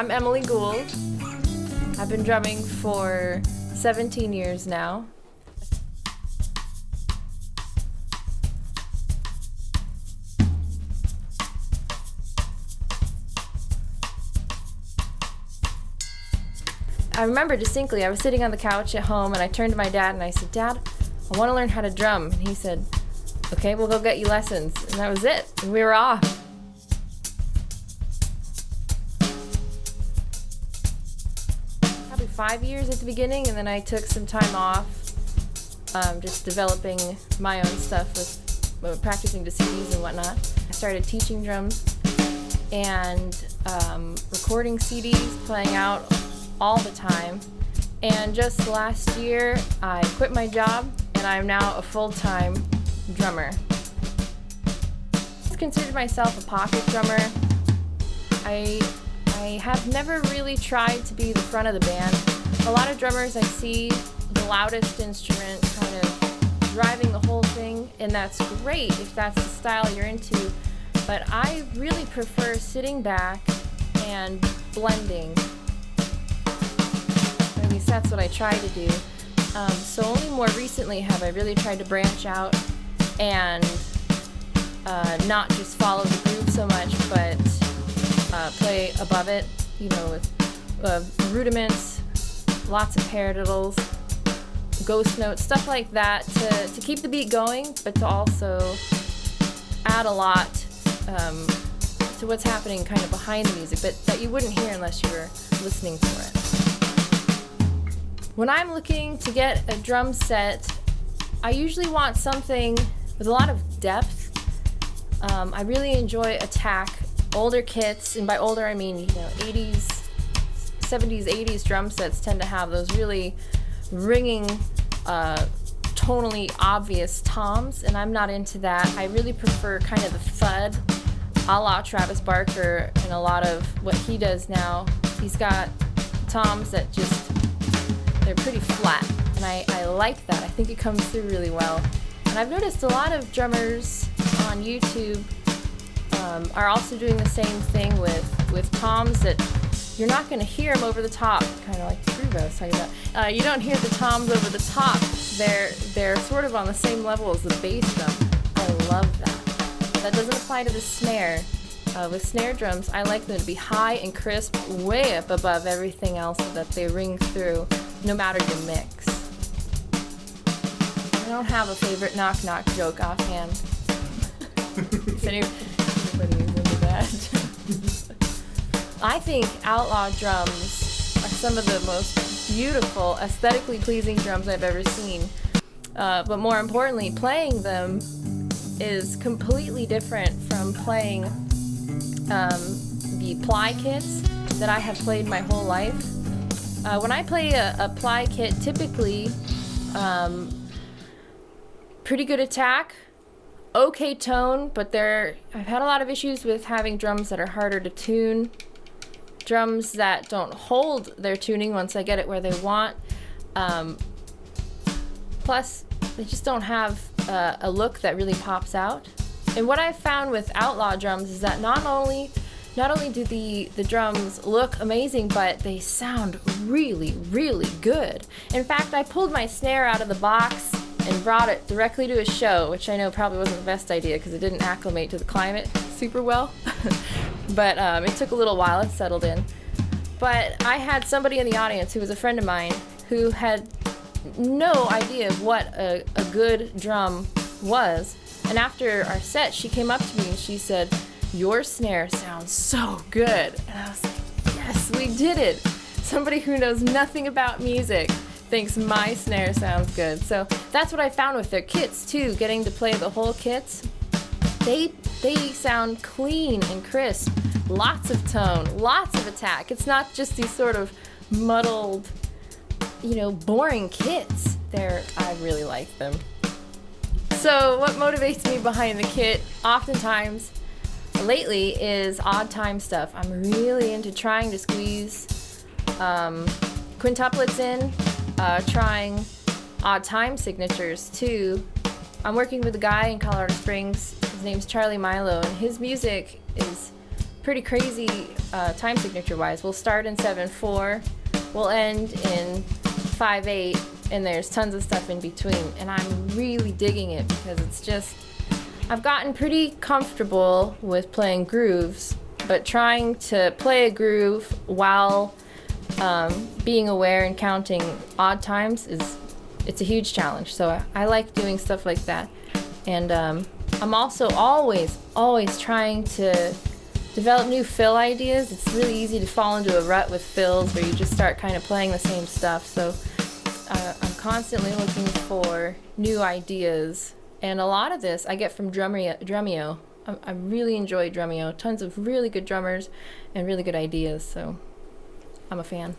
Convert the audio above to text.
I'm Emily Gould. I've been drumming for 17 years now. I remember distinctly, I was sitting on the couch at home and I turned to my dad and I said, "Dad, I want to learn how to drum." And he said, "Okay, we'll go get you lessons." And that was it. And we were off. Probably 5 years at the beginning, and then I took some time off, just developing my own stuff with practicing to CDs and whatnot. I started teaching drums and recording CDs, playing out all the time. And just last year, I quit my job, and I'm now a full-time drummer. I consider myself a pocket drummer. I have never really tried to be the front of the band. A lot of drummers I see the loudest instrument kind of driving the whole thing, and that's great if that's the style you're into, but I really prefer sitting back and blending. At least that's what I try to do. So only more recently have I really tried to branch out and not just follow the groove so much, but play above it, with rudiments, lots of paradiddles, ghost notes, stuff like that to keep the beat going, but to also add a lot to what's happening kind of behind the music, but that you wouldn't hear unless you were listening for it. When I'm looking to get a drum set, I usually want something with a lot of depth. I really enjoy attack. Older kits, and by older I mean 80s, 70s, 80s drum sets tend to have those really ringing, tonally obvious toms, and I'm not into that. I really prefer kind of the thud, a la Travis Barker, and a lot of what he does now. He's got toms that they're pretty flat, and I like that. I think it comes through really well. And I've noticed a lot of drummers on YouTube are also doing the same thing with toms that you're not going to hear them over the top, kind of like the groove I was talking about. You don't hear the toms over the top. They're sort of on the same level as the bass drum. I love that. That doesn't apply to the snare. With snare drums, I like them to be high and crisp, way up above everything else so that they ring through, no matter your mix. I don't have a favorite knock-knock joke offhand. Is anybody into that? I think Outlaw Drums are some of the most beautiful, aesthetically pleasing drums I've ever seen. But more importantly, playing them is completely different from playing the ply kits that I have played my whole life. When I play a ply kit, typically pretty good attack, okay tone, but I've had a lot of issues with having drums that are harder to tune, drums that don't hold their tuning once I get it where they want. Plus, they just don't have a look that really pops out. And what I've found with Outlaw Drums is that not only do the drums look amazing, but they sound really, really good. In fact, I pulled my snare out of the box and brought it directly to a show, which I know probably wasn't the best idea because it didn't acclimate to the climate super well. But it took a little while, it settled in. But I had somebody in the audience who was a friend of mine who had no idea what a good drum was. And after our set, she came up to me and she said, "Your snare sounds so good." And I was like, yes, we did it. Somebody who knows nothing about music thinks my snare sounds good. So that's what I found with their kits too, getting to play the whole kits. They sound clean and crisp, lots of tone, lots of attack. It's not just these sort of muddled, boring kits. I really like them. So what motivates me behind the kit oftentimes lately is odd time stuff. I'm really into trying to squeeze quintuplets in, trying odd time signatures too. I'm working with a guy in Colorado Springs. His name's Charlie Milo, and his music is pretty crazy time signature wise. We'll start in 7/4, we'll end in 5/8, and there's tons of stuff in between. And I'm really digging it because it's just, I've gotten pretty comfortable with playing grooves, but trying to play a groove while being aware and counting odd times it's a huge challenge. So I like doing stuff like that. And I'm also always trying to develop new fill ideas. It's really easy to fall into a rut with fills where you just start kind of playing the same stuff. So I'm constantly looking for new ideas. And a lot of this I get from Drumeo. I really enjoy Drumeo. Tons of really good drummers and really good ideas. So I'm a fan.